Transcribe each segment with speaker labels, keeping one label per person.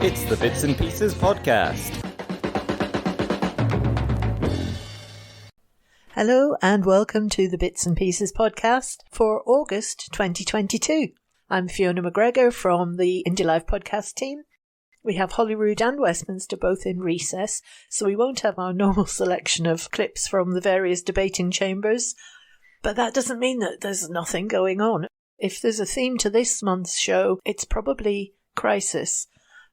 Speaker 1: It's the Bits and Pieces podcast.
Speaker 2: Hello and welcome to the Bits and Pieces podcast for August 2022. I'm Fiona McGregor from the Indylive podcast team. We have Holyrood and Westminster both in recess, so we won't have our normal selection of clips from the various debating chambers. But that doesn't mean that there's nothing going on. If there's a theme to this month's show, it's probably crisis.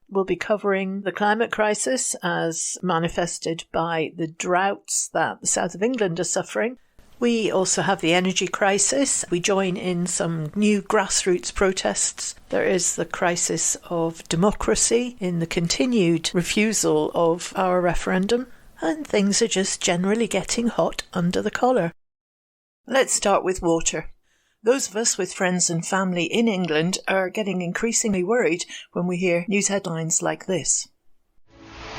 Speaker 2: We'll be covering the climate crisis as manifested by the droughts that the south of England are suffering. We also have the energy crisis. We join in some new grassroots protests. There is the crisis of democracy in the continued refusal of our referendum. And things are just generally getting hot under the collar. Let's start with water. Those of us with friends and family in England are getting increasingly worried when we hear news headlines like this.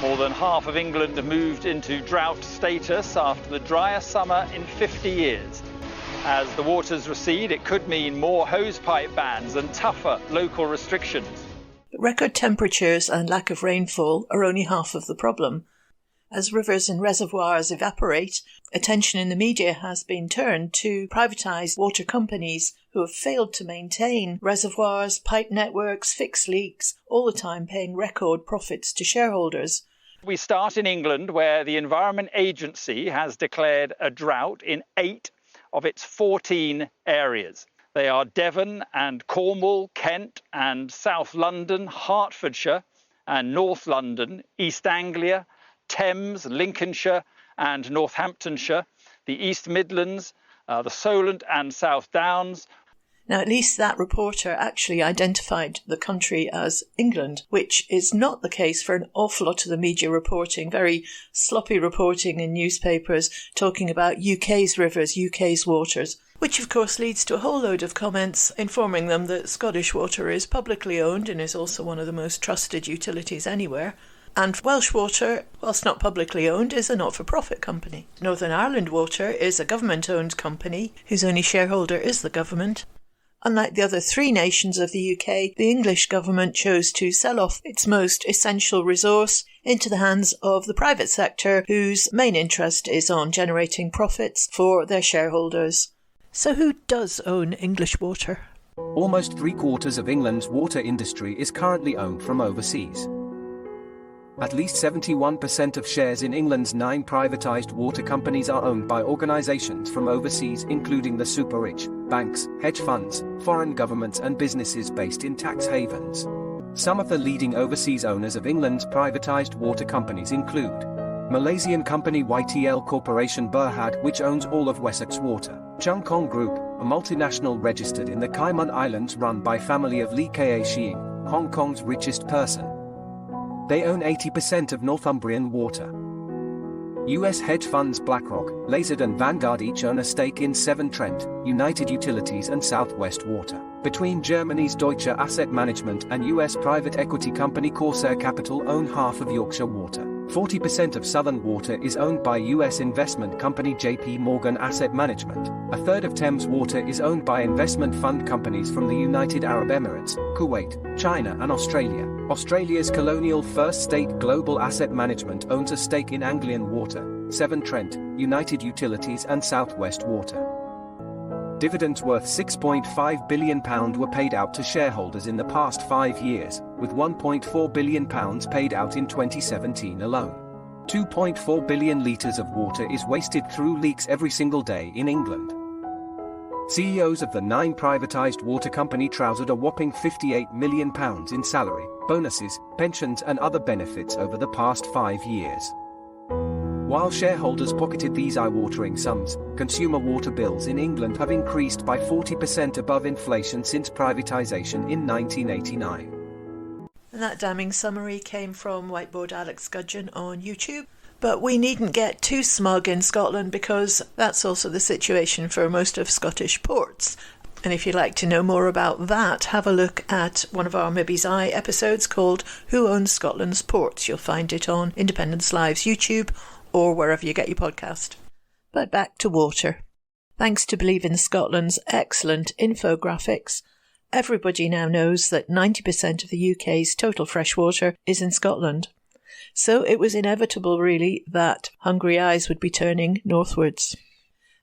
Speaker 3: More than half of England have moved into drought status after the driest summer in 50 years. As the waters recede, it could mean more hosepipe bans and tougher local restrictions.
Speaker 2: Record temperatures and lack of rainfall are only half of the problem. As rivers and reservoirs evaporate, attention in the media has been turned to privatised water companies who have failed to maintain reservoirs, pipe networks, fix leaks, all the time paying record profits to shareholders.
Speaker 3: We start in England, where the Environment Agency has declared a drought in 8 of its 14 areas. They are Devon and Cornwall, Kent and South London, Hertfordshire and North London, East Anglia, Thames, Lincolnshire and Northamptonshire, the East Midlands, the Solent and South Downs.
Speaker 2: Now, at least that reporter actually identified the country as England, which is not the case for an awful lot of the media reporting, very sloppy reporting in newspapers talking about UK's rivers, UK's waters, which of course leads to a whole load of comments informing them that Scottish Water is publicly owned and is also one of the most trusted utilities anywhere. And Welsh Water, whilst not publicly owned, is a not-for-profit company. Northern Ireland Water is a government-owned company whose only shareholder is the government. Unlike the other 3 nations of the UK, the English government chose to sell off its most essential resource into the hands of the private sector, whose main interest is on generating profits for their shareholders. So who does own English water?
Speaker 4: Almost 3/4 of England's water industry is currently owned from overseas. At least 71% of shares in England's 9 privatised water companies are owned by organisations from overseas, including the super-rich, banks, hedge funds, foreign governments and businesses based in tax havens. Some of the leading overseas owners of England's privatised water companies include Malaysian company YTL Corporation Berhad, which owns all of Wessex Water, Chung Kong Group, a multinational registered in the Cayman Islands run by family of Lee Ka-shing, Hong Kong's richest person. They own 80% of Northumbrian Water. US hedge funds BlackRock, Lazard and Vanguard each own a stake in Severn Trent, United Utilities and Southwest Water. Between Germany's Deutsche Asset Management and US private equity company Corsair Capital own half of Yorkshire Water. 40% of Southern Water is owned by US investment company JP Morgan Asset Management. A third of Thames Water is owned by investment fund companies from the United Arab Emirates, Kuwait, China and Australia. Australia's colonial First State Global Asset Management owns a stake in Anglian Water, Severn Trent, United Utilities and Southwest Water. Dividends worth £6.5 billion were paid out to shareholders in the past 5 years, with £1.4 billion paid out in 2017 alone. 2.4 billion litres of water is wasted through leaks every single day in England. CEOs of the 9 privatised water company trousered a whopping £58 million in salary, bonuses, pensions and other benefits over the past 5 years. While shareholders pocketed these eye-watering sums, consumer water bills in England have increased by 40% above inflation since privatisation in 1989.
Speaker 2: And that damning summary came from Whiteboard Alex Gudgeon on YouTube. But we needn't get too smug in Scotland because that's also the situation for most of Scottish ports. And if you'd like to know more about that, have a look at one of our Mibby's Eye episodes called Who Owns Scotland's Ports? You'll find it on Independence Live's YouTube or wherever you get your podcast. But back to water. Thanks to Believe in Scotland's excellent infographics, Everybody now knows that 90% of the UK's total freshwater is in Scotland. So it was inevitable, really, that hungry eyes would be turning northwards.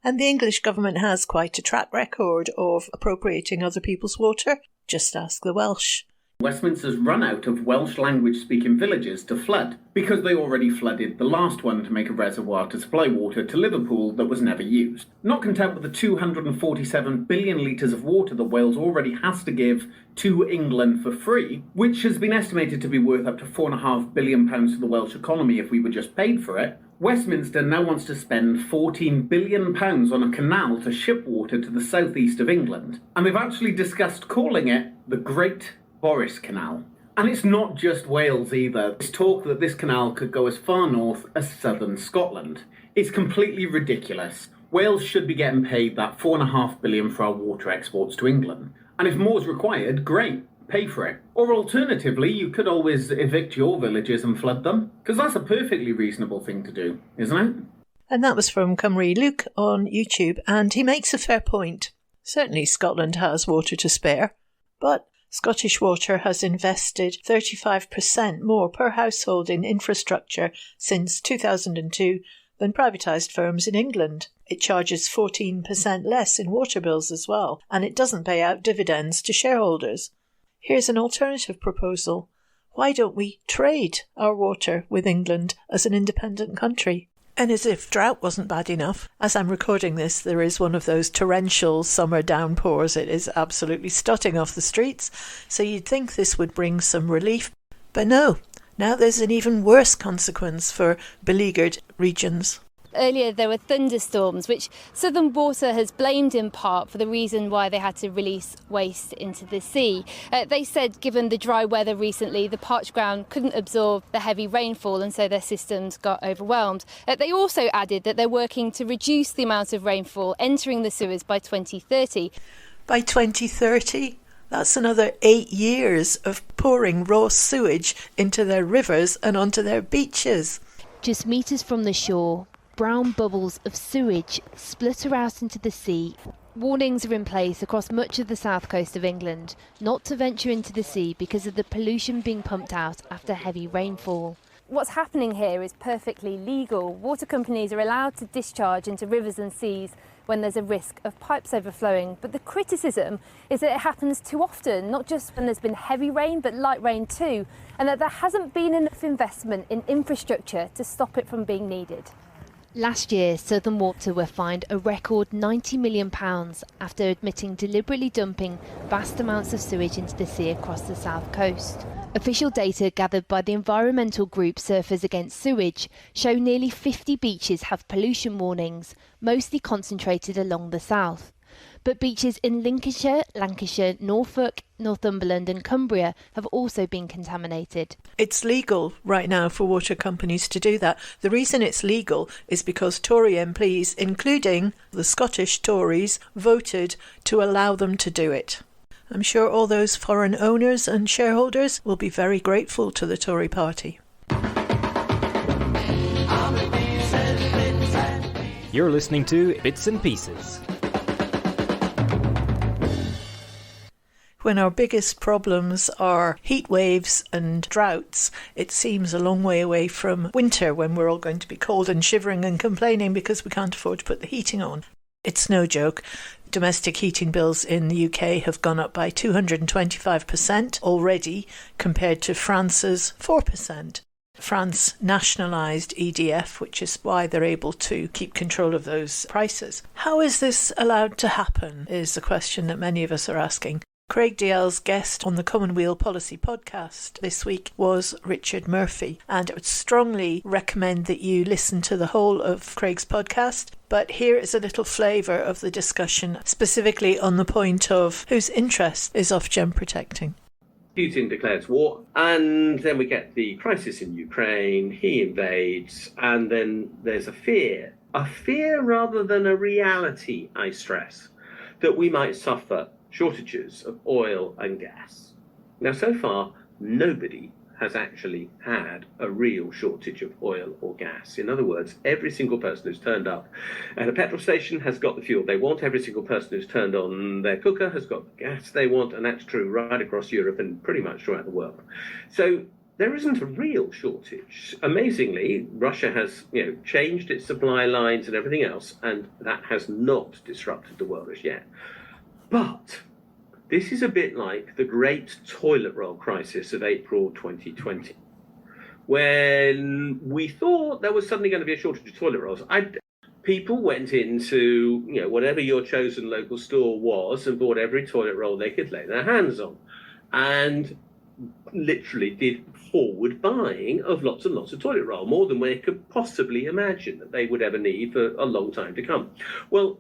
Speaker 2: And the English government has quite a track record of appropriating other people's water. Just ask the Welsh.
Speaker 5: Westminster's run out of Welsh language-speaking villages to flood, because they already flooded the last one to make a reservoir to supply water to Liverpool that was never used. Not content with the 247 billion litres of water that Wales already has to give to England for free, which has been estimated to be worth up to £4.5 billion to the Welsh economy if we were just paid for it, Westminster now wants to spend £14 billion on a canal to ship water to the southeast of England. And they've actually discussed calling it the Great Boris Canal. And it's not just Wales either. There's talk that this canal could go as far north as southern Scotland. It's completely ridiculous. Wales should be getting paid that £4.5 billion for our water exports to England. And if more's required, great, pay for it. Or alternatively, you could always evict your villages and flood them, because that's a perfectly reasonable thing to do, isn't it?
Speaker 2: And that was from Cymru Luke on YouTube, and he makes a fair point. Certainly Scotland has water to spare, but Scottish Water has invested 35% more per household in infrastructure since 2002 than privatised firms in England. It charges 14% less in water bills as well, and it doesn't pay out dividends to shareholders. Here's an alternative proposal. Why don't we trade our water with England as an independent country? And as if drought wasn't bad enough, as I'm recording this, there is one of those torrential summer downpours. It is absolutely stotting off the streets, so you'd think this would bring some relief. But no, now there's an even worse consequence for beleaguered regions.
Speaker 6: Earlier there were thunderstorms, which Southern Water has blamed in part for the reason why they had to release waste into the sea. They said given the dry weather recently, the parched ground couldn't absorb the heavy rainfall and so their systems got overwhelmed. They also added that they're working to reduce the amount of rainfall entering the sewers by 2030.
Speaker 2: By 2030? That's another 8 years of pouring raw sewage into their rivers and onto their beaches.
Speaker 7: Just metres from the shore, brown bubbles of sewage splutter out into the sea. Warnings are in place across much of the south coast of England not to venture into the sea because of the pollution being pumped out after heavy rainfall.
Speaker 6: What's happening here is perfectly legal. Water companies are allowed to discharge into rivers and seas when there's a risk of pipes overflowing. But the criticism is that it happens too often, not just when there's been heavy rain, but light rain too, and that there hasn't been enough investment in infrastructure to stop it from being needed.
Speaker 7: Last year, Southern Water were fined a record £90 million after admitting deliberately dumping vast amounts of sewage into the sea across the south coast. Official data gathered by the environmental group Surfers Against Sewage show nearly 50 beaches have pollution warnings, mostly concentrated along the south. But beaches in Lincolnshire, Lancashire, Norfolk, Northumberland and Cumbria have also been contaminated.
Speaker 2: It's legal right now for water companies to do that. The reason it's legal is because Tory MPs, including the Scottish Tories, voted to allow them to do it. I'm sure all those foreign owners and shareholders will be very grateful to the Tory party.
Speaker 1: You're listening to Bits and Pieces.
Speaker 2: When our biggest problems are heat waves and droughts, it seems a long way away from winter when we're all going to be cold and shivering and complaining because we can't afford to put the heating on. It's no joke. Domestic heating bills in the UK have gone up by 225% already compared to France's 4%. France nationalised EDF, which is why they're able to keep control of those prices. How is this allowed to happen is the question that many of us are asking. Craig DL's guest on the Commonweal Policy podcast this week was Richard Murphy, and I would strongly recommend that you listen to the whole of Craig's podcast. But here is a little flavour of the discussion, specifically on the point of whose interest is Ofgem protecting.
Speaker 8: Putin declares war, and then we get the crisis in Ukraine, he invades, and then there's a fear rather than a reality, I stress, that we might suffer shortages of oil and gas. Now, so far, nobody has actually had a real shortage of oil or gas. In other words, every single person who's turned up at a petrol station has got the fuel they want. Every single person who's turned on their cooker has got the gas they want, and that's true right across Europe and pretty much throughout the world. So there isn't a real shortage. Amazingly, Russia has changed its supply lines and everything else, and that has not disrupted the world as yet. But this is a bit like the great toilet roll crisis of April 2020, when we thought there was suddenly going to be a shortage of toilet rolls. People went into whatever your chosen local store was and bought every toilet roll they could lay their hands on, and literally did forward buying of lots and lots of toilet roll, more than they could possibly imagine that they would ever need for a long time to come. Well,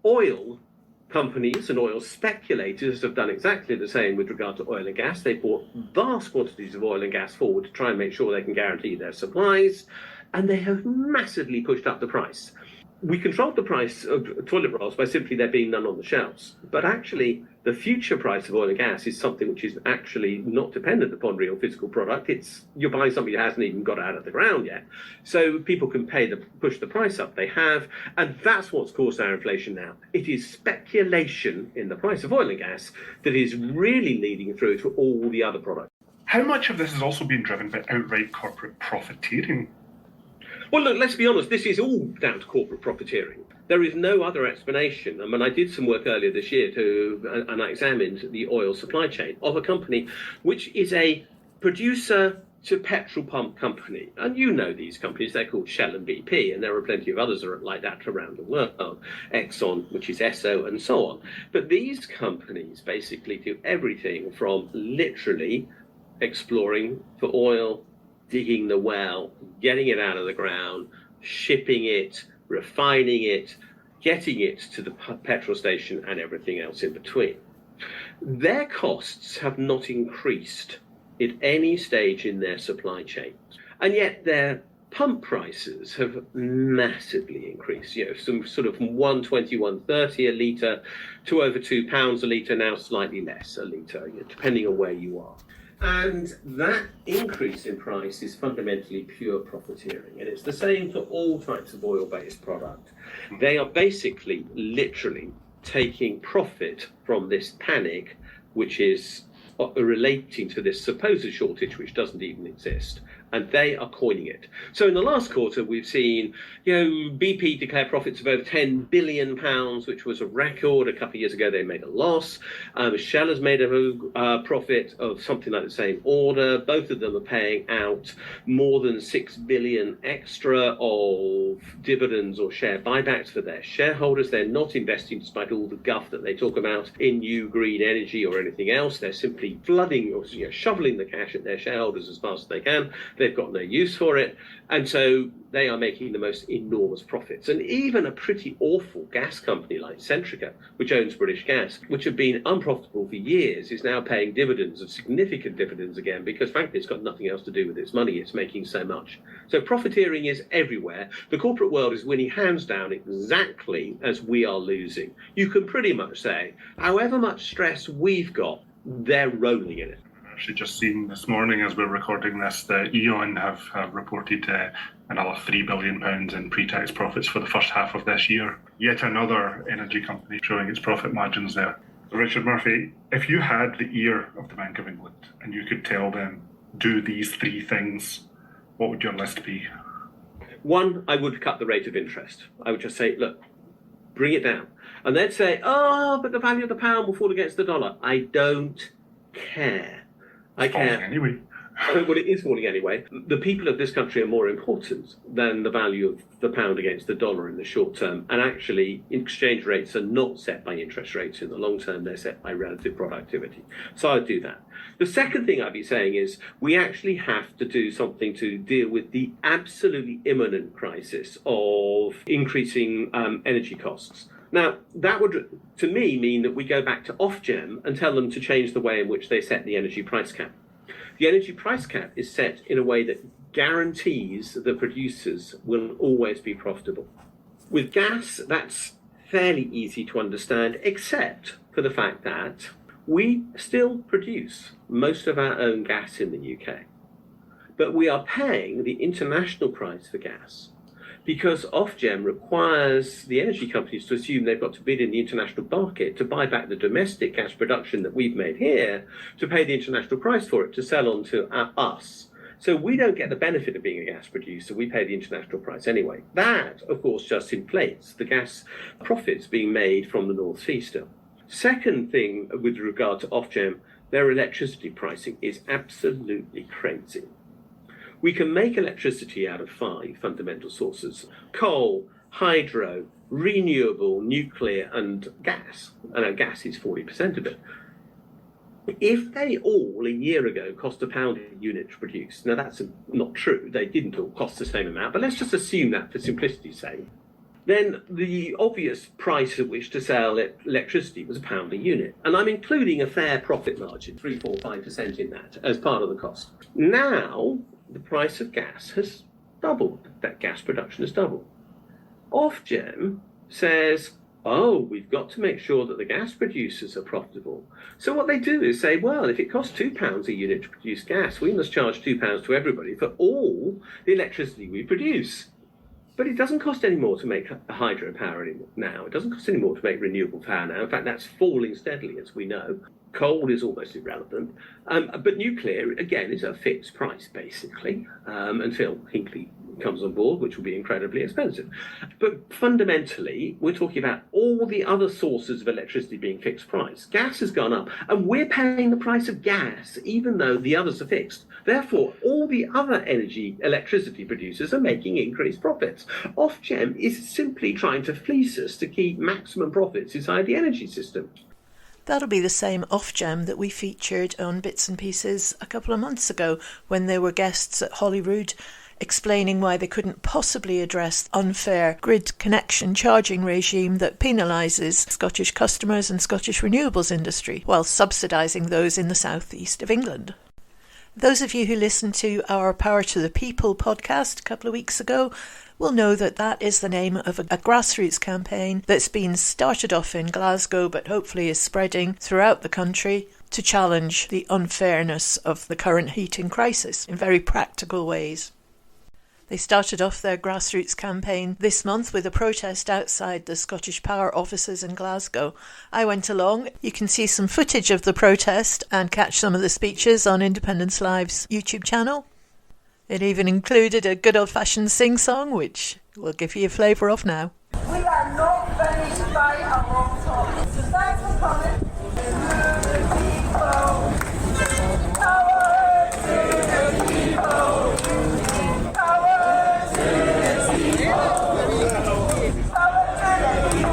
Speaker 8: oil companies and oil speculators have done exactly the same with regard to oil and gas. They bought vast quantities of oil and gas forward to try and make sure they can guarantee their supplies, and they have massively pushed up the price. We controlled the price of toilet rolls by simply there being none on the shelves. But actually, the future price of oil and gas is something which is actually not dependent upon real physical product. You're buying something that hasn't even got out of the ground yet. So people can push the price up. They have. And that's what's caused our inflation now. It is speculation in the price of oil and gas that is really leading through to all the other products.
Speaker 9: How much of this is also being driven by outright corporate profiteering?
Speaker 8: Well, look, let's be honest, this is all down to corporate profiteering. There is no other explanation. I mean, I did some work earlier this year and I examined the oil supply chain of a company which is a producer to petrol pump company. And you know these companies, they're called Shell and BP, and there are plenty of others like that around the world. Exxon, which is Esso, and so on. But these companies basically do everything from literally exploring for oil, digging the well, getting it out of the ground, shipping it, refining it, getting it to the petrol station and everything else in between. Their costs have not increased at any stage in their supply chain, and yet their pump prices have massively increased, some sort of 120, 130 a litre to over £2 a litre, now slightly less a litre, depending on where you are. And that increase in price is fundamentally pure profiteering. And it's the same for all types of oil-based product. They are basically, literally, taking profit from this panic, which is relating to this supposed shortage, which doesn't even exist. And they are coining it. So in the last quarter, we've seen, BP declare profits of over £10 billion, which was a record. A couple of years ago, they made a loss. Shell has made a profit of something like the same order. Both of them are paying out more than £6 billion extra of dividends or share buybacks for their shareholders. They're not investing, despite all the guff that they talk about, in new green energy or anything else. They're simply flooding or shoveling the cash at their shareholders as fast as they can. They've got no use for it, and so they are making the most enormous profits. And even a pretty awful gas company like Centrica, which owns British Gas, which have been unprofitable for years, is now paying dividends, of significant dividends again, because frankly it's got nothing else to do with its money. It's making so much. So profiteering is everywhere. The corporate world is winning hands down exactly as we are losing. You can pretty much say, however much stress we've got, they're rolling in it.
Speaker 9: Actually just seen this morning as we're recording this that E.ON have reported another £3 billion in pre-tax profits for the first half of this year. Yet another energy company showing its profit margins there. Richard Murphy, if you had the ear of the Bank of England and you could tell them, do these three things, what would your list be?
Speaker 8: One, I would cut the rate of interest. I would just say, look, bring it down. And they'd say, oh, but the value of the pound will fall against the dollar. I don't care. I care.
Speaker 9: Anyway.
Speaker 8: Well, it is falling anyway. The people of this country are more important than the value of the pound against the dollar in the short term. And actually, exchange rates are not set by interest rates in the long term. They're set by relative productivity. So I'd do that. The second thing I'd be saying is we actually have to do something to deal with the absolutely imminent crisis of increasing energy costs. Now, that would, to me, mean that we go back to Ofgem and tell them to change the way in which they set the energy price cap. The energy price cap is set in a way that guarantees that producers will always be profitable. With gas, that's fairly easy to understand, except for the fact that we still produce most of our own gas in the UK. but we are paying the international price for gas because Ofgem requires the energy companies to assume they've got to bid in the international market to buy back the domestic gas production that we've made here, to pay the international price for it, to sell on to us. So we don't get the benefit of being a gas producer, we pay the international price anyway. That, of course, just inflates the gas profits being made from the North Sea still. Second thing with regard to Ofgem, their electricity pricing is absolutely crazy. We can make electricity out of 5 fundamental sources: coal, hydro, renewable, nuclear, and gas. And gas is 40% of it. If they all, a year ago, cost £1 a unit to produce, now that's not true, they didn't all cost the same amount, but let's just assume that for simplicity's sake, then the obvious price at which to sell electricity was £1 a unit. And I'm including a fair profit margin, 3, 4, 5% in that, as part of the cost. Now, the price of gas has doubled. That gas production has doubled. Ofgem says, oh, we've got to make sure that the gas producers are profitable. So what they do is say, well, if it costs £2 a unit to produce gas, we must charge £2 to everybody for all the electricity we produce. But it doesn't cost any more to make hydropower anymore now. It doesn't cost any more to make renewable power now. In fact, that's falling steadily, as we know. Coal is almost irrelevant. But nuclear, again, is a fixed price, basically, until Hinkley comes on board, which will be incredibly expensive. But fundamentally, we're talking about all the other sources of electricity being fixed price. Gas has gone up, and we're paying the price of gas, even though the others are fixed. Therefore, all the other electricity producers are making increased profits. Ofgem is simply trying to fleece us to keep maximum profits inside the energy system.
Speaker 2: That'll be the same Ofgem that we featured on Bits and Pieces a couple of months ago when they were guests at Holyrood, explaining why they couldn't possibly address the unfair grid connection charging regime that penalises Scottish customers and Scottish renewables industry, while subsidising those in the southeast of England. Those of you who listened to our Power to the People podcast a couple of weeks ago will know that that is the name of a grassroots campaign that's been started off in Glasgow but hopefully is spreading throughout the country to challenge the unfairness of the current heating crisis in very practical ways. They started off their grassroots campaign this month with a protest outside the Scottish Power offices in Glasgow. I went along. You can see some footage of the protest and catch some of the speeches on Independence Live's YouTube channel. It even included a good old-fashioned sing-song, which we'll give you a flavour of now.
Speaker 10: We are not finished by a long talk. So thanks for coming. To the people. Power to the people. Power to the people. Power to the people.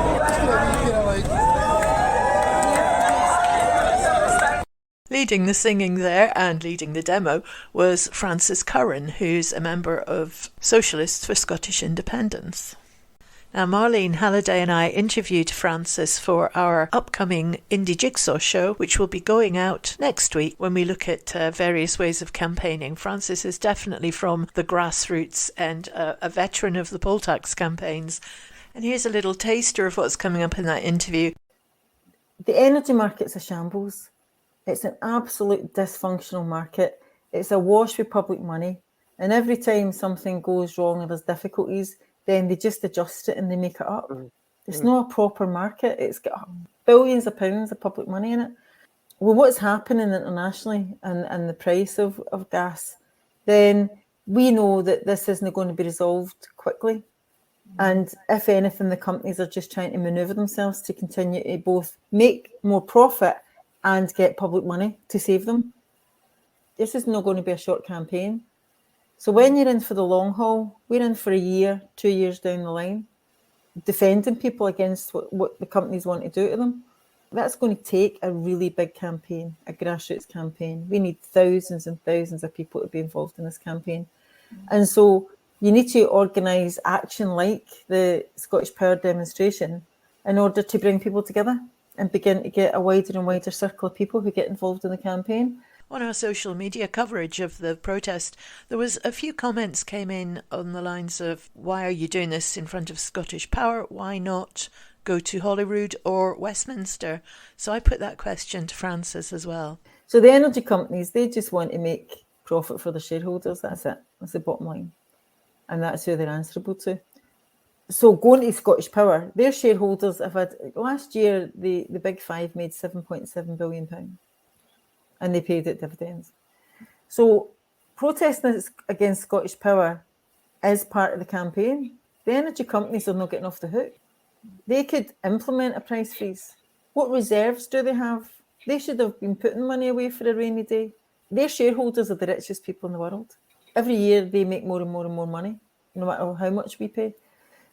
Speaker 2: Leading the singing there and leading the demo was Francis Curran, who's a member of Socialists for Scottish Independence. Now, Marlene Halliday and I interviewed Francis for our upcoming Indie Jigsaw show, which will be going out next week when we look at various ways of campaigning. Francis is definitely from the grassroots and a veteran of the poll tax campaigns. And here's a little taster of what's coming up in that interview.
Speaker 11: The energy market's a shambles. It's an absolute dysfunctional market. It's awash with public money. And every time something goes wrong or there's difficulties, then they just adjust it and they make it up. It's not a proper market. It's got billions of pounds of public money in it. Well, what's happening internationally and the price of gas, then we know that this isn't going to be resolved quickly. And if anything, the companies are just trying to manoeuvre themselves to continue to both make more profit and get public money to save them. This is not going to be a short campaign. So when you're in for the long haul, we're in for a year, 2 years down the line, defending people against what the companies want to do to them. That's going to take a really big campaign, a grassroots campaign. We need thousands and thousands of people to be involved in this campaign. And so you need to organise action like the Scottish Power demonstration in order to bring people together and begin to get a wider and wider circle of people who get involved in the campaign.
Speaker 2: On our social media coverage of the protest, there was a few comments came in on the lines of, why are you doing this in front of Scottish Power? Why not go to Holyrood or Westminster? So I put that question to Francis as well.
Speaker 11: So the energy companies, they just want to make profit for the shareholders. That's it. That's the bottom line. And that's who they're answerable to. So going to Scottish Power, their shareholders have had, last year, the Big Five made £7.7 billion and they paid it dividends. So protesting against Scottish Power is part of the campaign. The energy companies are not getting off the hook. They could implement a price freeze. What reserves do they have? They should have been putting money away for a rainy day. Their shareholders are the richest people in the world. Every year they make more and more and more money, no matter how much we pay.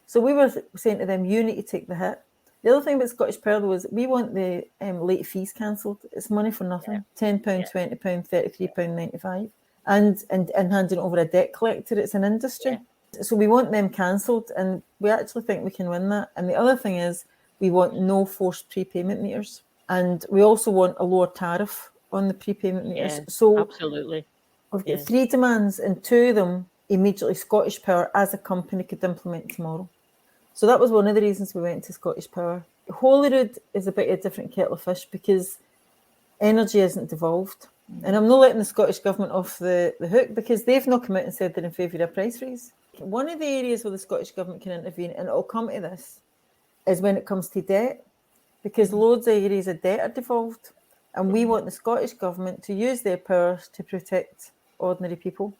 Speaker 11: So we were saying to them, you need to take the hit. The other thing about Scottish Power was we want the late fees cancelled. It's money for nothing. £10, £20, £33.95. And handing over a debt collector. It's an industry. So we want them cancelled, and we actually think we can win that. And the other thing is we want no forced prepayment meters. And we also want a lower tariff on the prepayment meters.
Speaker 12: Yeah,
Speaker 11: so
Speaker 12: absolutely.
Speaker 11: We've got 3 demands, and 2 of them immediately Scottish Power as a company could implement tomorrow. So that was one of the reasons we went to Scottish Power. Holyrood is a bit of a different kettle of fish because energy isn't devolved. And I'm not letting the Scottish Government off the hook because they've not come out and said they're in favour of a price freeze. One of the areas where the Scottish Government can intervene, and it'll come to this, is when it comes to debt, because loads of areas of debt are devolved. And we want the Scottish Government to use their powers to protect ordinary people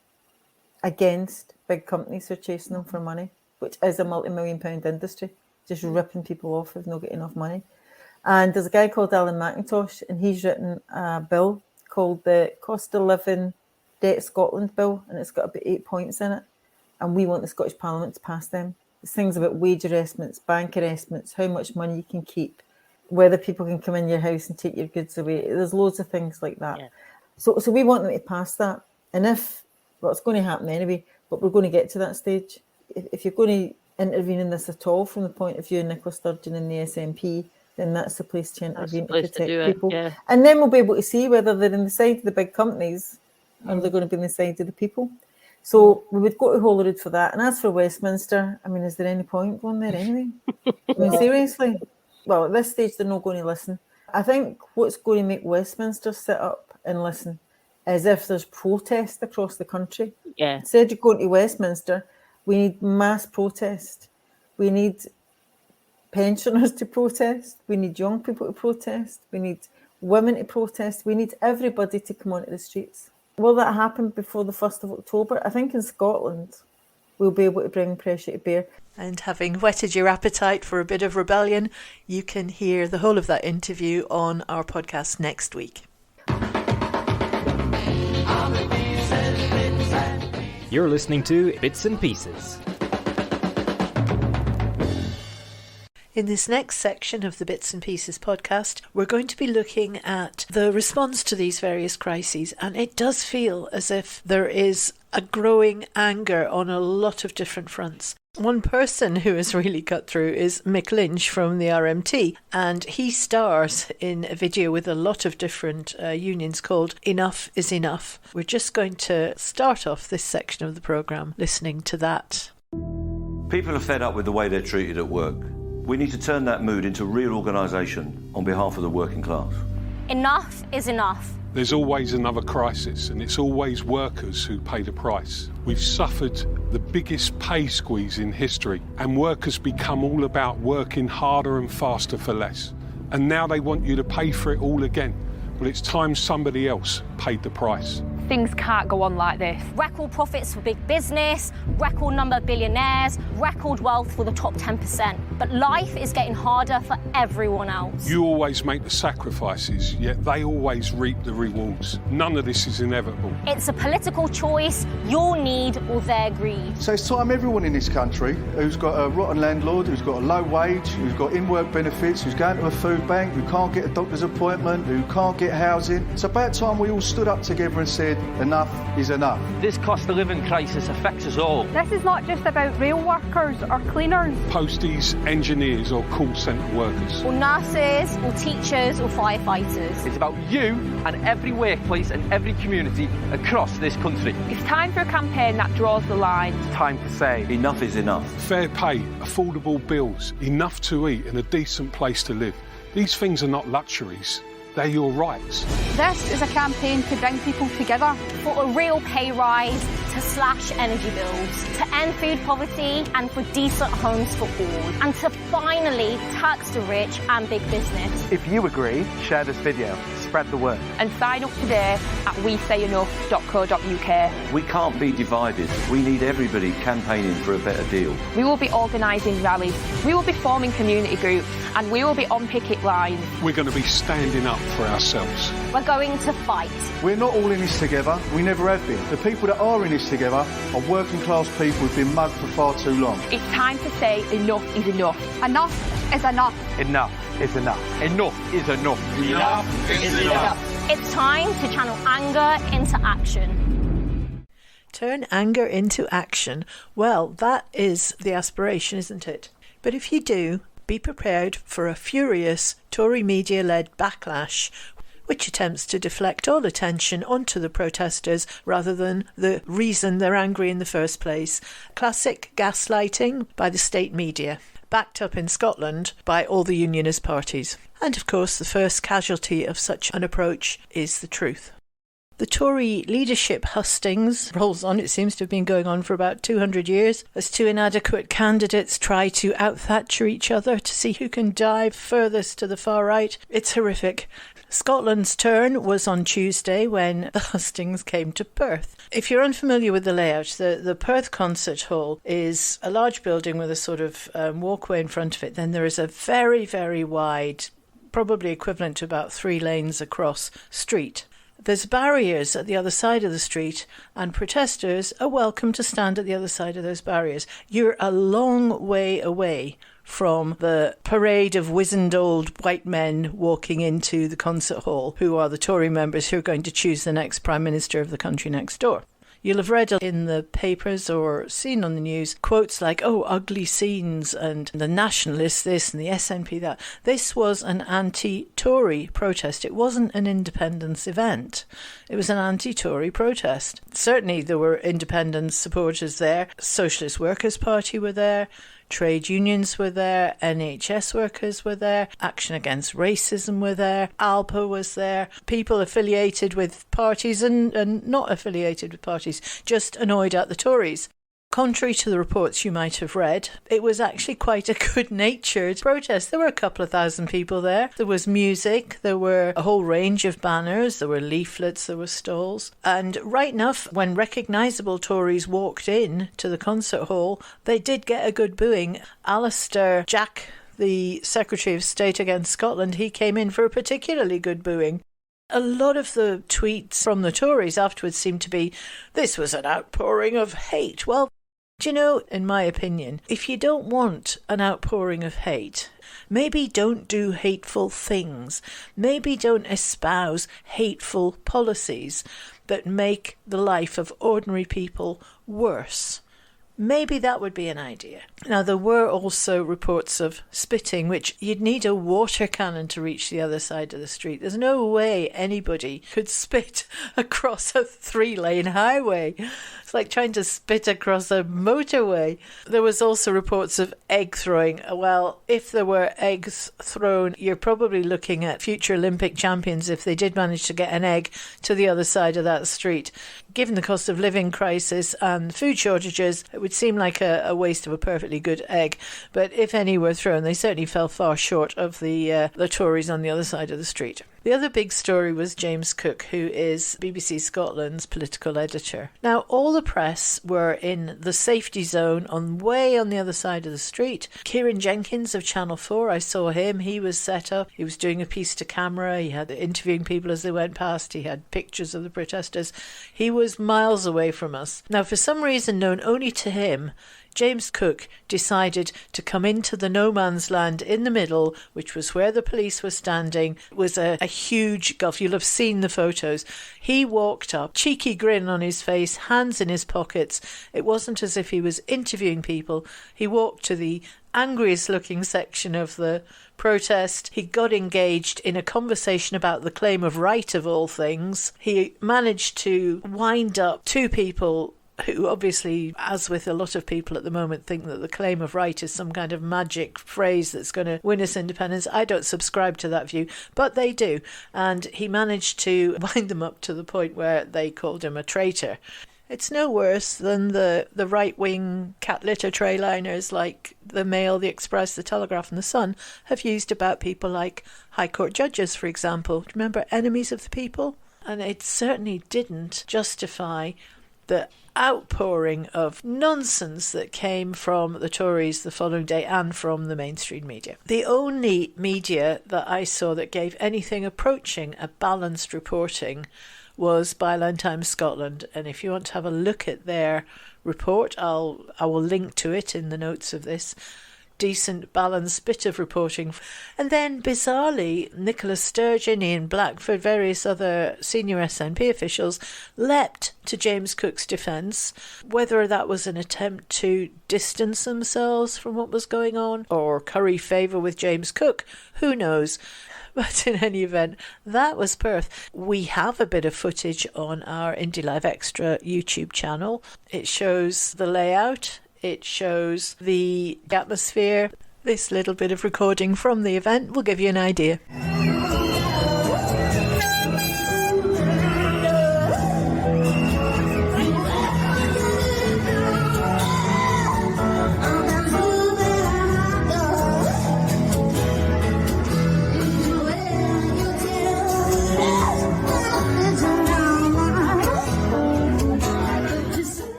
Speaker 11: against big companies who are chasing them for money, which is a multi-million-pound industry, just ripping people off who've not got enough money. And there's a guy called Alan McIntosh, and he's written a bill called the Cost of Living Debt Scotland Bill, and it's got about 8 points in it. And we want the Scottish Parliament to pass them. There's things about wage arrestments, bank arrestments, how much money you can keep, whether people can come in your house and take your goods away. There's loads of things like that. Yeah. So we want them to pass that. And it's going to happen anyway, but we're going to get to that stage. If you're going to intervene in this at all from the point of view of Nicola Sturgeon and the SNP, then that's the place to intervene to protect people. Yeah. And then we'll be able to see whether they're on the side of the big companies or they're going to be on the side of the people. So we would go to Holyrood for that. And as for Westminster, I mean, is there any point going there anyway? I mean, seriously? Well, at this stage, they're not going to listen. I think what's going to make Westminster sit up and listen is if there's protest across the country. Yeah. Instead of going to Westminster, we need mass protest. We need pensioners to protest. We need young people to protest. We need women to protest. We need everybody to come onto the streets. Will that happen before the 1st of October? I think in Scotland, we'll be able to bring pressure to bear.
Speaker 2: And having whetted your appetite for a bit of rebellion, you can hear the whole of that interview on our podcast next week.
Speaker 1: You're listening to Bits and Pieces.
Speaker 2: In this next section of the Bits and Pieces podcast, we're going to be looking at the response to these various crises, and it does feel as if there is a growing anger on a lot of different fronts. One person who has really cut through is Mick Lynch from the RMT, and he stars in a video with a lot of different unions called Enough is Enough. We're just going to start off this section of the programme listening to that.
Speaker 13: People are fed up with the way they're treated at work. We need to turn that mood into real organisation on behalf of the working class.
Speaker 14: Enough is enough.
Speaker 15: There's always another crisis, and it's always workers who pay the price. We've suffered the biggest pay squeeze in history, and workers become all about working harder and faster for less. And now they want you to pay for it all again. Well, it's time somebody else paid the price.
Speaker 14: Things can't go on like this. Record profits for big business, record number of billionaires, record wealth for the top 10%. But life is getting harder for everyone else.
Speaker 15: You always make the sacrifices, yet they always reap the rewards. None of this is inevitable.
Speaker 14: It's a political choice, your need or their greed.
Speaker 16: So it's time everyone in this country who's got a rotten landlord, who's got a low wage, who's got in-work benefits, who's going to a food bank, who can't get a doctor's appointment, who can't get housing. It's about time we all stood up together and said, enough is enough.
Speaker 17: This cost of living crisis affects us all.
Speaker 18: This is not just about rail workers or cleaners.
Speaker 15: Posties, engineers or call centre workers.
Speaker 14: Or nurses, or teachers, or firefighters.
Speaker 17: It's about you and every workplace and every community across this country.
Speaker 18: It's time for a campaign that draws the line.
Speaker 17: It's time to say
Speaker 13: enough is enough.
Speaker 15: Fair pay, affordable bills, enough to eat and a decent place to live. These things are not luxuries. They're your rights.
Speaker 18: This is a campaign to bring people together.
Speaker 14: For a real pay rise, to slash energy bills, to end food poverty and for decent homes for all, and to finally tax the rich and big business.
Speaker 17: If you agree, share this video, spread the word.
Speaker 18: And sign up today at wesayenough.co.uk.
Speaker 13: We can't be divided. We need everybody campaigning for a better deal.
Speaker 18: We will be organising rallies, we will be forming community groups, and we will be on picket lines.
Speaker 15: We're going to be standing up for ourselves.
Speaker 14: We're going to fight.
Speaker 16: We're not all in this together. We never have been. The people that are in this together are working class people who've been mugged for far too long.
Speaker 18: It's time to say enough is enough. Enough is enough.
Speaker 17: Enough is enough. Enough is enough.
Speaker 10: Enough is enough.
Speaker 14: It's time to channel anger into action.
Speaker 2: Turn anger into action. Well, that is the aspiration, isn't it? But if you do, be prepared for a furious Tory media-led backlash which attempts to deflect all attention onto the protesters rather than the reason they're angry in the first place. Classic gaslighting by the state media, backed up in Scotland by all the unionist parties. And of course, the first casualty of such an approach is the truth. The Tory leadership hustings rolls on. It seems to have been going on for about 200 years as two inadequate candidates try to out-Thatcher each other to see who can dive furthest to the far right. It's horrific. Scotland's turn was on Tuesday when the hustings came to Perth. If you're unfamiliar with the layout, the Perth Concert Hall is a large building with a sort of walkway in front of it. Then there is a very, very wide, probably equivalent to about 3 lanes across, street. There's barriers at the other side of the street, and protesters are welcome to stand at the other side of those barriers. You're a long way away from the parade of wizened old white men walking into the concert hall, who are the Tory members who are going to choose the next Prime Minister of the country next door. You'll have read in the papers or seen on the news quotes like, oh, ugly scenes, and the Nationalists this and the SNP that. This was an anti-Tory protest. It wasn't an independence event. It was an anti-Tory protest. Certainly there were independence supporters there. Socialist Workers' Party were there. Trade unions were there, NHS workers were there, Action Against Racism were there, ALPA was there, people affiliated with parties and not affiliated with parties, just annoyed at the Tories. Contrary to the reports you might have read, it was actually quite a good-natured protest. There were a couple of thousand people there. There was music, there were a whole range of banners, there were leaflets, there were stalls. And right enough, when recognisable Tories walked in to the concert hall, they did get a good booing. Alistair Jack, the Secretary of State against Scotland, he came in for a particularly good booing. A lot of the tweets from the Tories afterwards seemed to be, this was an outpouring of hate. Well, do you know, in my opinion, if you don't want an outpouring of hate, maybe don't do hateful things. Maybe don't espouse hateful policies that make the life of ordinary people worse. Maybe that would be an idea. Now, there were also reports of spitting, which you'd need a water cannon to reach the other side of the street. There's no way anybody could spit across a 3-lane highway. It's like trying to spit across a motorway. There was also reports of egg throwing. Well, if there were eggs thrown, you're probably looking at future Olympic champions if they did manage to get an egg to the other side of that street. Given the cost of living crisis and food shortages, it would seem like a waste of a perfectly good egg. But if any were thrown, they certainly fell far short of the Tories on the other side of the street. The other big story was James Cook, who is BBC Scotland's political editor. Now, all the press were in the safety zone way on the other side of the street. Kieran Jenkins of Channel 4, I saw him. He was set up. He was doing a piece to camera. He had interviewing people as they went past. He had pictures of the protesters. He was miles away from us. Now, for some reason known only to him, James Cook decided to come into the no man's land in the middle, which was where the police were standing. It was a huge gulf. You'll have seen the photos. He walked up, cheeky grin on his face, hands in his pockets. It wasn't as if he was interviewing people. He walked to the angriest looking section of the protest. He got engaged in a conversation about the claim of right of all things. He managed to wind up 2 people who obviously, as with a lot of people at the moment, think that the claim of right is some kind of magic phrase that's going to win us independence. I don't subscribe to that view, but they do. And he managed to wind them up to the point where they called him a traitor. It's no worse than the right-wing cat litter trayliners like the Mail, the Express, the Telegraph and the Sun have used about people like High Court judges, for example. Do you remember enemies of the people? And it certainly didn't justify the outpouring of nonsense that came from the Tories the following day and from the mainstream media. The only media that I saw that gave anything approaching a balanced reporting was Byline Times Scotland, and if you want to have a look at their report, I will link to it in the notes of this. Decent, balanced bit of reporting. And then, bizarrely, Nicola Sturgeon, Ian Blackford, various other senior SNP officials leapt to James Cook's defence. Whether that was an attempt to distance themselves from what was going on or curry favour with James Cook, who knows? But in any event, that was Perth. We have a bit of footage on our Indylive Extra YouTube channel. It shows the layout. It shows the atmosphere. This little bit of recording from the event will give you an idea.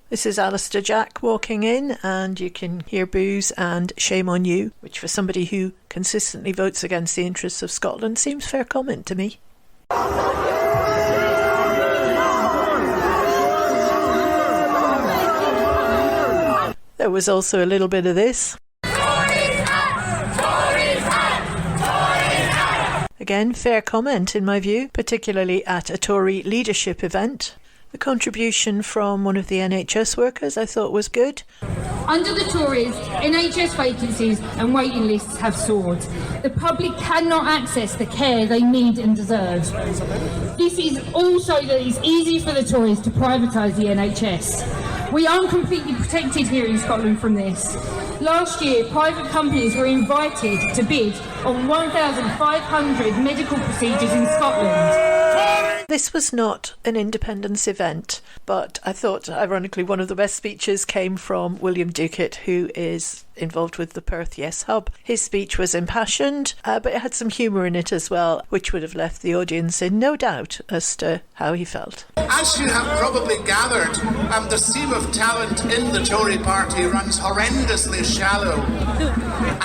Speaker 2: This is Alistair Jack walking in, and you can hear boos and shame on you, which for somebody who consistently votes against the interests of Scotland seems fair comment to me. There was also a little bit of this. Again, fair comment in my view, particularly at a Tory leadership event. The contribution from one of the NHS workers I thought was good.
Speaker 12: Under the Tories, NHS vacancies and waiting lists have soared. The public cannot access the care they need and deserve. This is also that it's easy for the Tories to privatise the NHS. We aren't completely protected here in Scotland from this. Last year, private companies were invited to bid on 1,500 medical procedures in Scotland.
Speaker 2: This was not an independence event, but I thought, ironically, one of the best speeches came from William Duckett, who is involved with the Perth Yes Hub. His speech was impassioned, but it had some humour in it as well, which would have left the audience in no doubt as to how he felt.
Speaker 19: As you have probably gathered, the seam of talent in the Tory party runs horrendously shallow.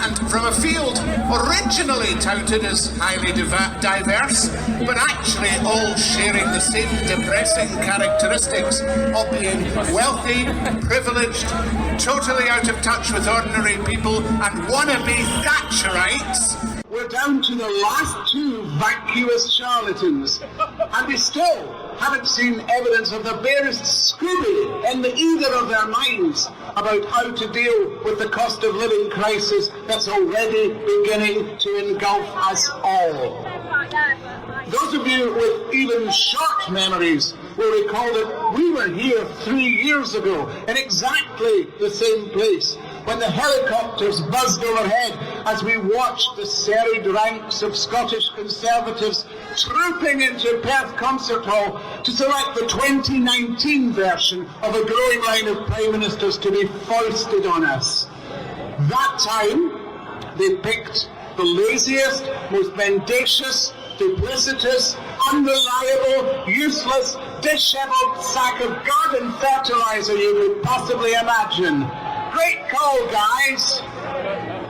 Speaker 19: And from a field originally touted as highly diverse, but actually all sharing the same depressing characteristics of being wealthy, privileged, totally out of touch with ordinary people, and wannabe Thatcherites.
Speaker 20: We're down to the last two vacuous charlatans, and we still haven't seen evidence of the barest Scooby in either of their minds about how to deal with the cost of living crisis that's already beginning to engulf us all. Those of you with even short memories will recall that we were here 3 years ago in exactly the same place when the helicopters buzzed overhead as we watched the serried ranks of Scottish Conservatives trooping into Perth Concert Hall to select the 2019 version of a growing line of Prime Ministers to be foisted on us. That time, they picked the laziest, most mendacious, duplicitous, unreliable, useless, dishevelled sack of garden fertiliser you could possibly imagine. Great call, guys!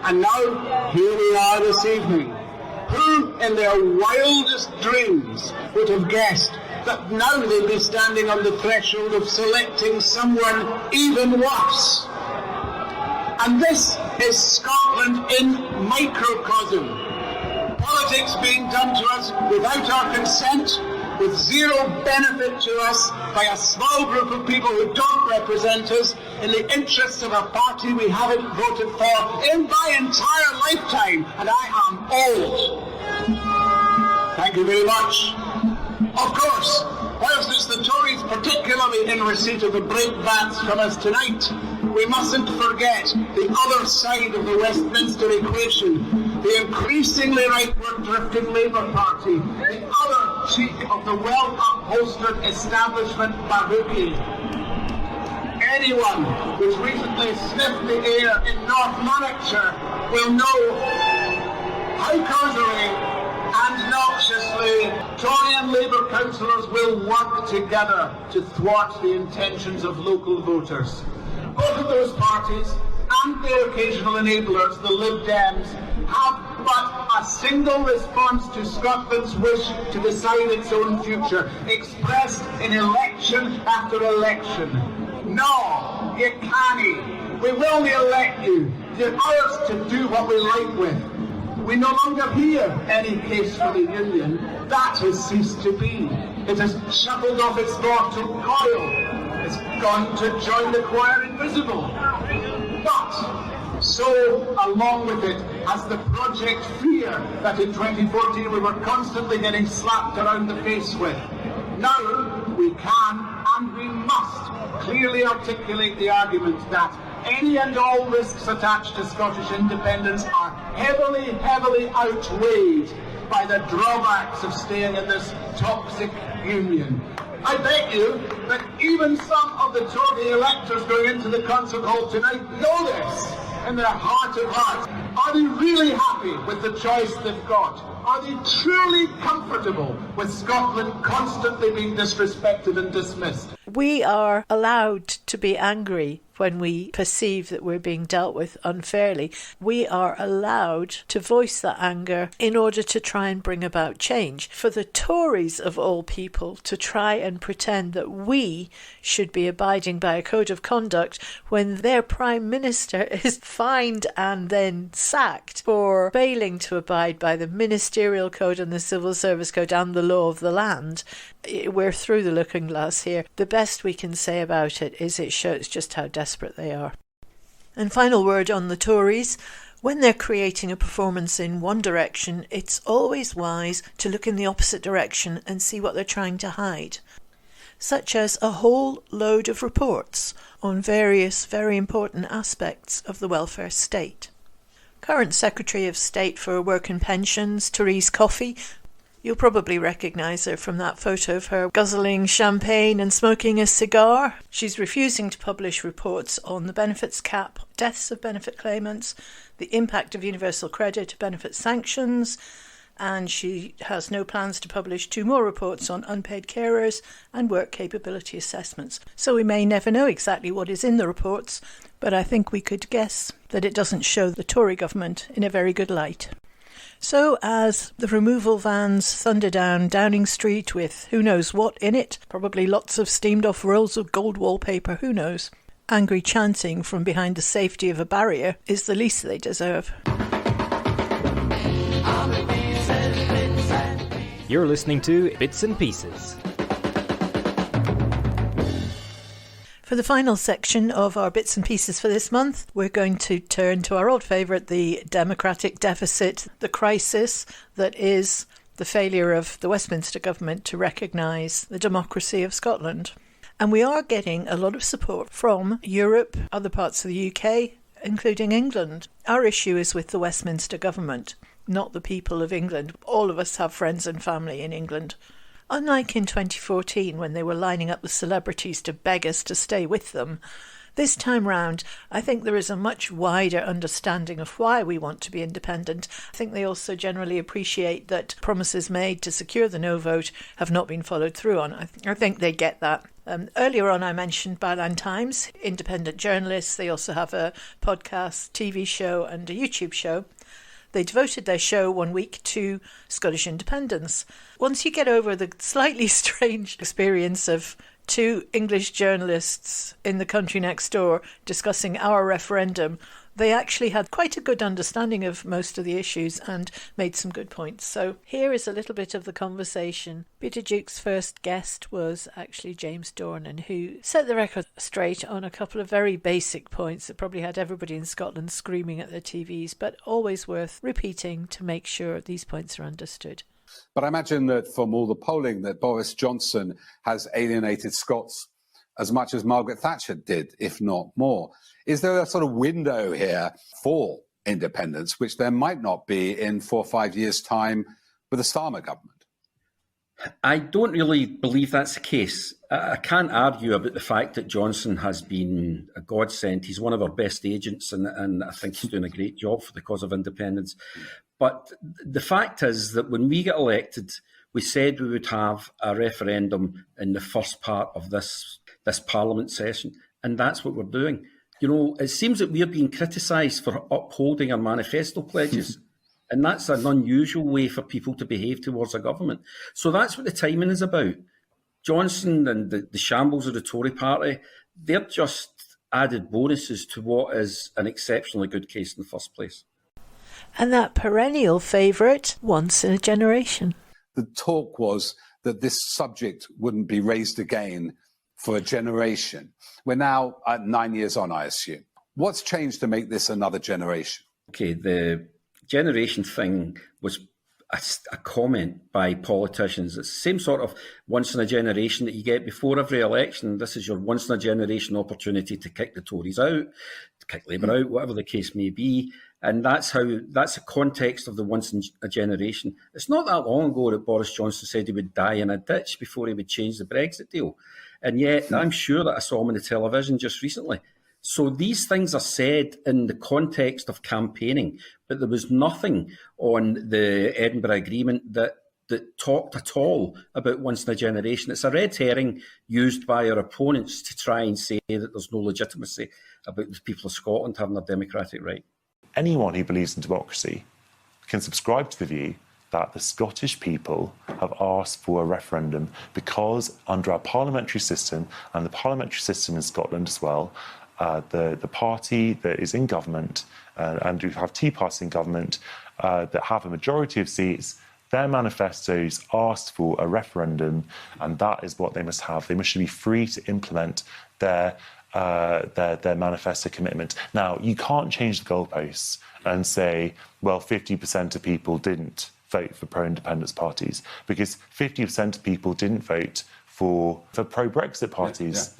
Speaker 20: And now, here we are this evening. Who in their wildest dreams would have guessed that now they'd be standing on the threshold of selecting someone even worse? And this is Scotland in microcosm. Politics being done to us without our consent, with zero benefit to us by a small group of people who don't represent us in the interests of a party we haven't voted for in my entire lifetime, and I am old. Thank you very much. Of course, whilst it's the Tories' particular regularly in receipt of the breakbacks from us tonight, we mustn't forget the other side of the Westminster equation, the increasingly rightward-drifting Labour Party, the other cheek of the well-upholstered establishment Bahuki. Anyone who's recently sniffed the air in North Lanarkshire will know how causally and noxiously Tory and Labour councillors will work together to thwart the intentions of local voters. Both of those parties and their occasional enablers, the Lib Dems, have but a single response to Scotland's wish to decide its own future, expressed in election after election. No, you can't. We will elect you. You're ours to do what we like with. We no longer hear any case for the Union. That has ceased to be. It has shuffled off its mortal coil. It's gone to join the choir invisible. But so, along with it, has the Project Fear that in 2014 we were constantly getting slapped around the face with. Now we can and we must clearly articulate the argument that any and all risks attached to Scottish independence are heavily, heavily outweighed by the drawbacks of staying in this toxic union. I bet you that even some of the Tory electors going into the concert hall tonight know this in their heart of hearts. Are they really happy with the choice they've got? Are they truly comfortable with Scotland constantly being disrespected and dismissed?
Speaker 2: We are allowed to be angry when we perceive that we're being dealt with unfairly. We are allowed to voice that anger in order to try and bring about change. For the Tories, of all people, to try and pretend that we should be abiding by a code of conduct when their Prime Minister is fined and then sacked for failing to abide by the Ministerial Code and the Civil Service Code and the law of the land. We're through the looking glass here. The best we can say about it is it shows just how desperate they are. And final word on the Tories. When they're creating a performance in one direction, it's always wise to look in the opposite direction and see what they're trying to hide. Such as a whole load of reports on various very important aspects of the welfare state. Current Secretary of State for Work and Pensions, Therese Coffey, you'll probably recognise her from that photo of her guzzling champagne and smoking a cigar. She's refusing to publish reports on the benefits cap, deaths of benefit claimants, the impact of universal credit, benefit sanctions, and she has no plans to publish 2 more reports on unpaid carers and work capability assessments. So we may never know exactly what is in the reports, but I think we could guess that it doesn't show the Tory government in a very good light. So as the removal vans thunder down Downing Street with who knows what in it, probably lots of steamed off rolls of gold wallpaper, who knows, angry chanting from behind the safety of a barrier is the least they deserve.
Speaker 1: You're listening to Bits and Pieces.
Speaker 2: For the final section of our Bits and Pieces for this month, we're going to turn to our old favourite, the democratic deficit, the crisis that is the failure of the Westminster government to recognise the democracy of Scotland. And we are getting a lot of support from Europe, other parts of the UK, including England. Our issue is with the Westminster government, not the people of England. All of us have friends and family in England. Unlike in 2014 when they were lining up the celebrities to beg us to stay with them, this time round I think there is a much wider understanding of why we want to be independent. I think they also generally appreciate that promises made to secure the no vote have not been followed through on. I think they get that. Earlier on I mentioned Byline Times, independent journalists. They also have a podcast, TV show and a YouTube show. They devoted their show one week to Scottish independence. Once you get over the slightly strange experience of 2 English journalists in the country next door discussing our referendum, they actually had quite a good understanding of most of the issues and made some good points. So here is a little bit of the conversation. Peter Duke's first guest was actually James Dornan, who set the record straight on a couple of very basic points that probably had everybody in Scotland screaming at their TVs, but always worth repeating to make sure these points are understood.
Speaker 21: But I imagine that from all the polling that Boris Johnson has alienated Scots as much as Margaret Thatcher did, if not more. Is there a sort of window here for independence, which there might not be in 4 or 5 years' time with a Starmer government?
Speaker 22: I don't really believe that's the case. I can't argue about the fact that Johnson has been a godsend. He's one of our best agents, and I think he's doing a great job for the cause of independence. But the fact is that when we got elected, we said we would have a referendum in the first part of this Parliament session, and that's what we're doing. You know, it seems that we're being criticised for upholding our manifesto pledges. And that's an unusual way for people to behave towards a government. So that's what the timing is about. Johnson and the shambles of the Tory party, they're just added bonuses to what is an exceptionally good case in the first place.
Speaker 2: And that perennial favourite, once in a generation.
Speaker 21: The talk was that this subject wouldn't be raised again for a generation. We're now at 9 years on, I assume. What's changed to make this another generation?
Speaker 22: Okay, the generation thing was a comment by politicians. It's the same sort of once in a generation that you get before every election. This is your once in a generation opportunity to kick the Tories out, to kick Labour out, whatever the case may be. And that's the context of the once in a generation. It's not that long ago that Boris Johnson said he would die in a ditch before he would change the Brexit deal. And yet I'm sure that I saw him on the television just recently. So these things are said in the context of campaigning, but there was nothing on the Edinburgh Agreement that talked at all about once in a generation. It's a red herring used by our opponents to try and say that there's no legitimacy about the people of Scotland having their democratic right.
Speaker 23: Anyone who believes in democracy can subscribe to the view that the Scottish people have asked for a referendum because under our parliamentary system, and the parliamentary system in Scotland as well, the party that is in government and who have two parties in government that have a majority of seats, their manifestos asked for a referendum, and that is what they must have. They must be free to implement their manifesto commitment. Now, you can't change the goalposts and say, well, 50% of people didn't vote for pro-independence parties, because 50% of people didn't vote for pro-Brexit parties.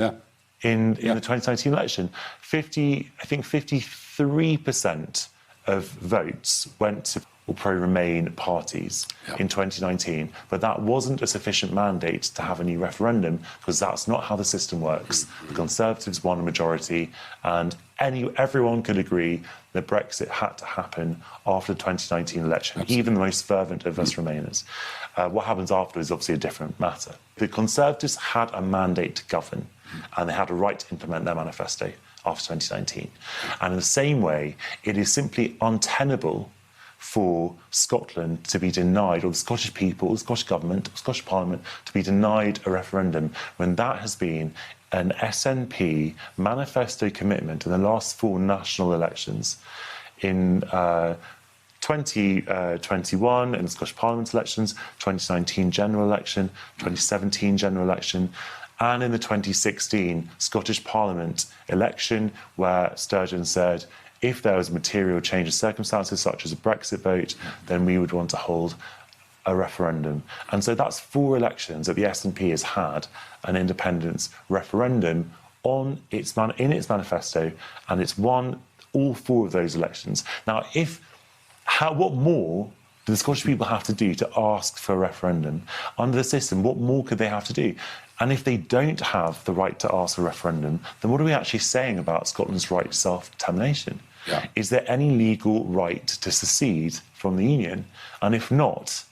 Speaker 23: In the 2019 election, 53% of votes went to pro-Remain parties in 2019, but that wasn't a sufficient mandate to have a new referendum, because that's not how the system works. The Conservatives won a majority, and everyone could agree that Brexit had to happen after the 2019 election, even the most fervent of us Remainers. What happens after is obviously a different matter. The Conservatives had a mandate to govern, and they had a right to implement their manifesto after 2019. And in the same way, it is simply untenable for Scotland to be denied, or the Scottish people, the Scottish Government, the Scottish Parliament, to be denied a referendum when that has been an SNP manifesto commitment in the last 4 national elections. In 2021 in the Scottish Parliament elections, 2019 general election, 2017 general election, and in the 2016 Scottish Parliament election, where Sturgeon said, if there was a material change of circumstances, such as a Brexit vote, then we would want to hold a referendum. And so that's 4 elections that the SNP has had an independence referendum in its manifesto, and it's won all 4 of those elections. Now, what more do the Scottish people have to do to ask for a referendum? Under the system, what more could they have to do? And if they don't have the right to ask a referendum, then what are we actually saying about Scotland's right to self-determination? Is there any legal right to secede from the Union? And if not,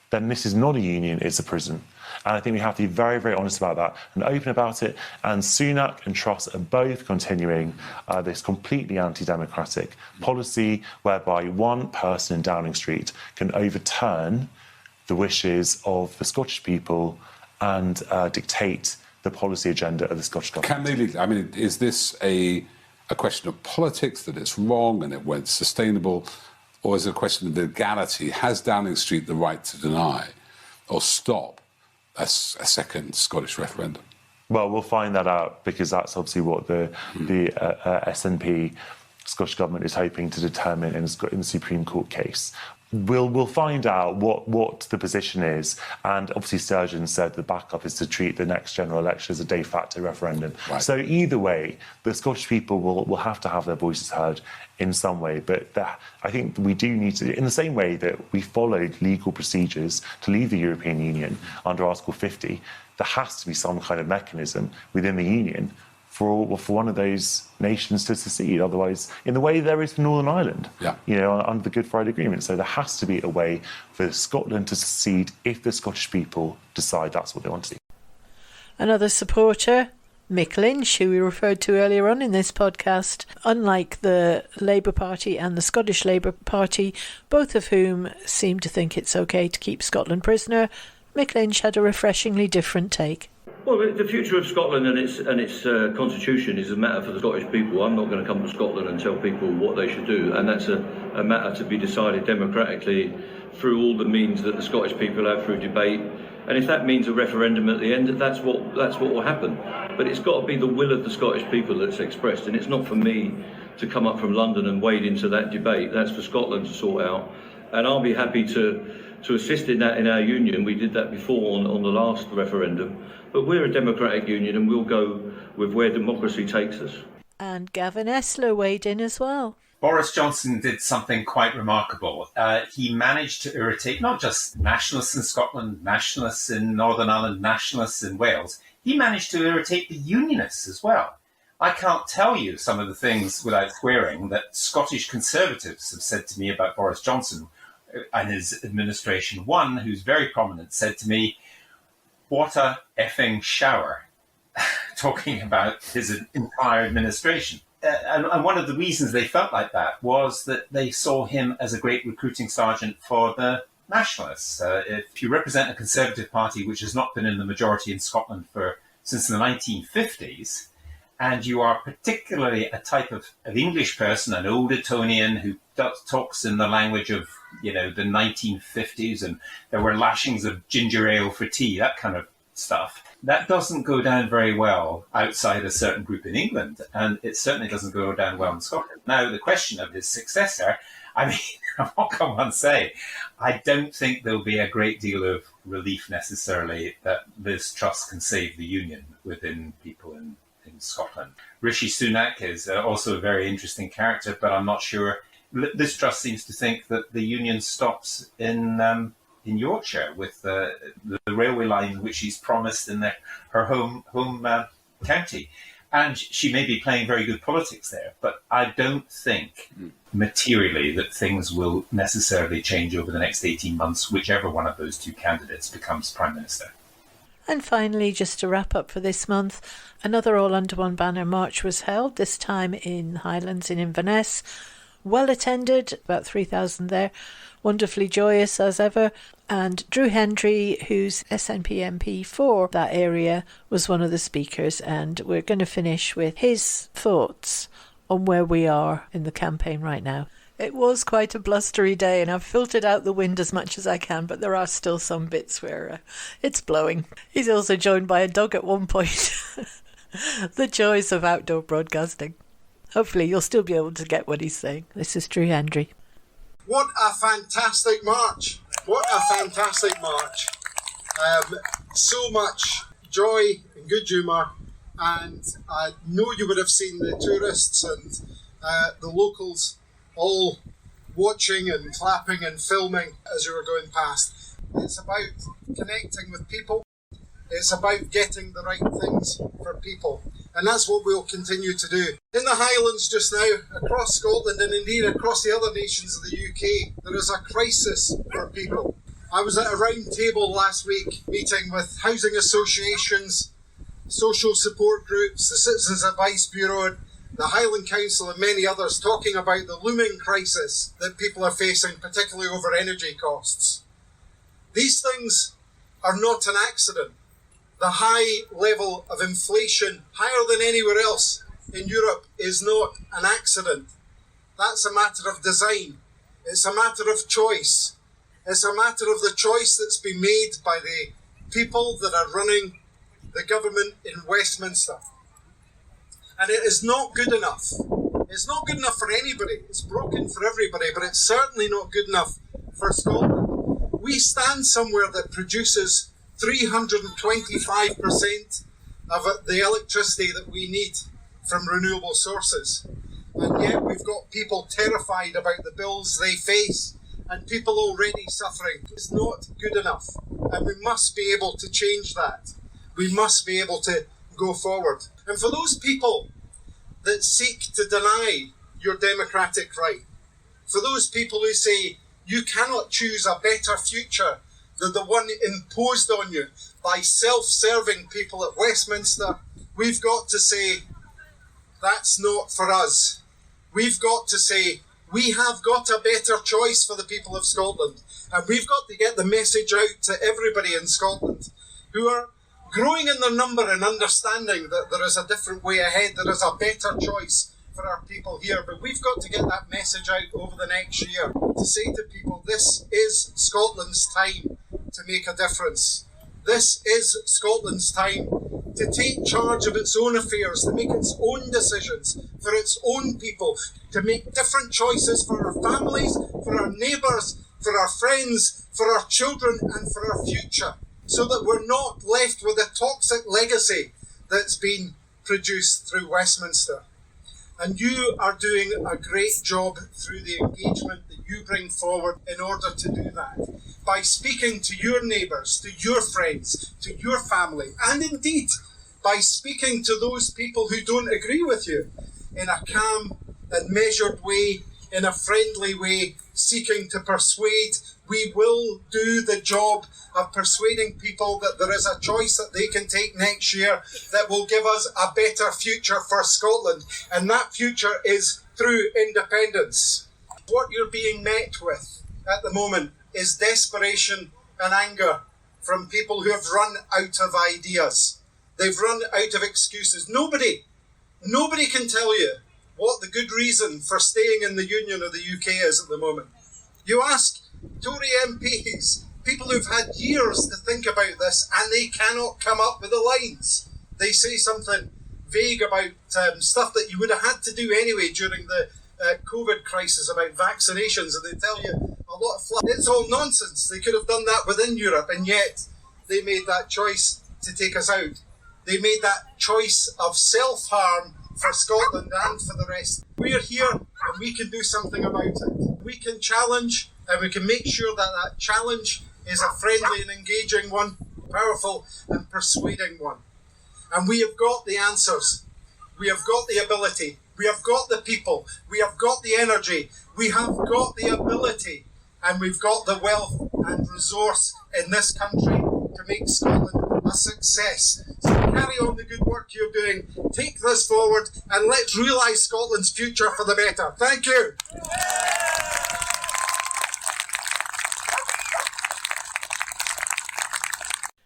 Speaker 23: then this is not a union, it's a prison. And I think we have to be very, very honest about that and open about it. And Sunak and Truss are both continuing this completely anti-democratic policy whereby one person in Downing Street can overturn the wishes of the Scottish people and dictate the policy agenda of the Scottish government.
Speaker 21: Can they? I mean, is this a question of politics, that it's wrong and it won't sustainable, or is it a question of legality? Has Downing Street the right to deny or stop a second Scottish referendum?
Speaker 23: Well, we'll find that out, because that's obviously what the SNP Scottish Government is hoping to determine in the Supreme Court case. we'll find out what the position is. And obviously Sturgeon said the backup is to treat the next general election as a de facto referendum. Right. So either way, the Scottish people will have to have their voices heard in some way. But I think we do need to, in the same way that we followed legal procedures to leave the European Union under Article 50, there has to be some kind of mechanism within the Union for one of those nations to secede. Otherwise, in the way there is for Northern Ireland, under the Good Friday Agreement. So there has to be a way for Scotland to secede if the Scottish people decide that's what they want to do.
Speaker 2: Another supporter, Mick Lynch, who we referred to earlier on in this podcast, unlike the Labour Party and the Scottish Labour Party, both of whom seem to think it's okay to keep Scotland prisoner, Mick Lynch had a refreshingly different take.
Speaker 13: Well, the future of Scotland and its constitution is a matter for the Scottish people. I'm not going to come to Scotland and tell people what they should do, and that's a matter to be decided democratically through all the means that the Scottish people have through debate. And if that means a referendum at the end, that's what will happen. But it's got to be the will of the Scottish people that's expressed, and it's not for me to come up from London and wade into that debate. That's for Scotland to sort out, and I'll be happy to assist in that in our union. We did that before on the last referendum. But we're a democratic union and we'll go with where democracy takes us.
Speaker 2: And Gavin Esler weighed in as well.
Speaker 3: Boris Johnson did something quite remarkable. He managed to irritate not just nationalists in Scotland, nationalists in Northern Ireland, nationalists in Wales. He managed to irritate the unionists as well. I can't tell you some of the things without swearing that Scottish Conservatives have said to me about Boris Johnson and his administration. One, who's very prominent, said to me, "What a effing shower," talking about his entire administration. And one of the reasons they felt like that was that they saw him as a great recruiting sergeant for the nationalists. If you represent a Conservative Party which has not been in the majority in Scotland since the 1950s, and you are particularly a type of English person, an old Etonian who talks in the language of, the 1950s, and there were lashings of ginger ale for tea, that kind of stuff. That doesn't go down very well outside a certain group in England, and it certainly doesn't go down well in Scotland. Now, the question of his successor, what can one say? I don't think there'll be a great deal of relief necessarily that Liz Truss can save the union within people in Scotland. Rishi Sunak is also a very interesting character, but I'm not sure. Liz Truss seems to think that the union stops in Yorkshire with the railway line which she's promised in her home county. And she may be playing very good politics there, but I don't think materially that things will necessarily change over the next 18 months, whichever one of those two candidates becomes Prime Minister.
Speaker 2: And finally, just to wrap up for this month, another All Under One Banner march was held, this time in Highlands in Inverness. Well attended, about 3,000 there, wonderfully joyous as ever. And Drew Hendry, who's SNP MP for that area, was one of the speakers. And we're going to finish with his thoughts on where we are in the campaign right now. It was quite a blustery day, and I've filtered out the wind as much as I can, but there are still some bits where it's blowing. He's also joined by a dog at one point. The joys of outdoor broadcasting. Hopefully you'll still be able to get what he's saying. This is Drew Hendry.
Speaker 4: What a fantastic march. What a fantastic march. So much joy and good humour, and I know you would have seen the tourists and the locals all watching and clapping and filming as you were going past. It's about connecting with people. It's about getting the right things for people. And that's what we'll continue to do. In the Highlands just now, across Scotland and indeed across the other nations of the UK, there is a crisis for people. I was at a round table last week meeting with housing associations, social support groups, the Citizens Advice Bureau, the Highland Council and many others, talking about the looming crisis that people are facing, particularly over energy costs. These things are not an accident. The high level of inflation, higher than anywhere else in Europe, is not an accident. That's a matter of design. It's a matter of choice. It's a matter of the choice that's been made by the people that are running the government in Westminster. And it is not good enough. It's not good enough for anybody. It's broken for everybody, but it's certainly not good enough for Scotland. We stand somewhere that produces 325% of the electricity that we need from renewable sources. And yet we've got people terrified about the bills they face and people already suffering. It's not good enough. And we must be able to change that. We must be able to go forward. And for those people that seek to deny your democratic right, for those people who say you cannot choose a better future than the one imposed on you by self-serving people at Westminster, we've got to say, that's not for us. We've got to say, we have got a better choice for the people of Scotland. And we've got to get the message out to everybody in Scotland who are growing in their number and understanding that there is a different way ahead, there is a better choice for our people here. But we've got to get that message out over the next year to say to people, this is Scotland's time to make a difference. This is Scotland's time to take charge of its own affairs, to make its own decisions for its own people, to make different choices for our families, for our neighbours, for our friends, for our children and for our future, so that we're not left with a toxic legacy that's been produced through Westminster. And you are doing a great job through the engagement that you bring forward in order to do that. By speaking to your neighbours, to your friends, to your family, and indeed by speaking to those people who don't agree with you in a calm and measured way, in a friendly way, seeking to persuade. We will do the job of persuading people that there is a choice that they can take next year that will give us a better future for Scotland. And that future is through independence. What you're being met with at the moment is desperation and anger from people who have run out of ideas. They've run out of excuses. Nobody can tell you what the good reason for staying in the Union of the UK is at the moment. You ask Tory MPs, people who've had years to think about this, and they cannot come up with the lines. They say something vague about stuff that you would have had to do anyway during the COVID crisis about vaccinations, and they tell you a lot of fluff. It's all nonsense. They could have done that within Europe, and yet they made that choice to take us out. They made that choice of self-harm for Scotland and for the rest. We're here and we can do something about it. We can challenge, and we can make sure that that challenge is a friendly and engaging one, powerful and persuading one. And we have got the answers. We have got the ability. We have got the people. We have got the energy. We have got the ability. And we've got the wealth and resource in this country to make Scotland a success. So carry on the good work you're doing. Take this forward and let's realise Scotland's future for the better. Thank you.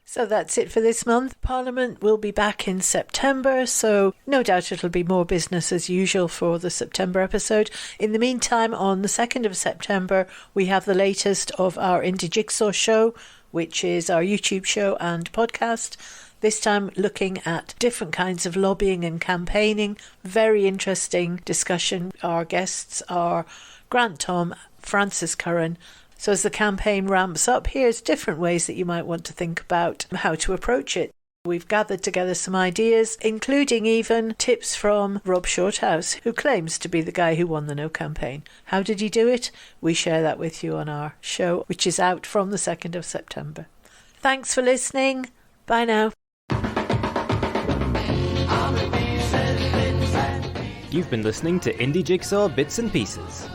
Speaker 2: So that's it for this month. Parliament will be back in September, so no doubt it'll be more business as usual for the September episode. In the meantime, on the 2nd of September, we have the latest of our Indie Jigsaw show, which is our YouTube show and podcast. This time looking at different kinds of lobbying and campaigning. Very interesting discussion. Our guests are Grant Tom, Francis Curran. So as the campaign ramps up, here's different ways that you might want to think about how to approach it. We've gathered together some ideas, including even tips from Rob Shorthouse, who claims to be the guy who won the No campaign. How did he do it? We share that with you on our show, which is out from the 2nd of September. Thanks for listening. Bye now.
Speaker 1: You've been listening to Indie Jigsaw Bits and Pieces.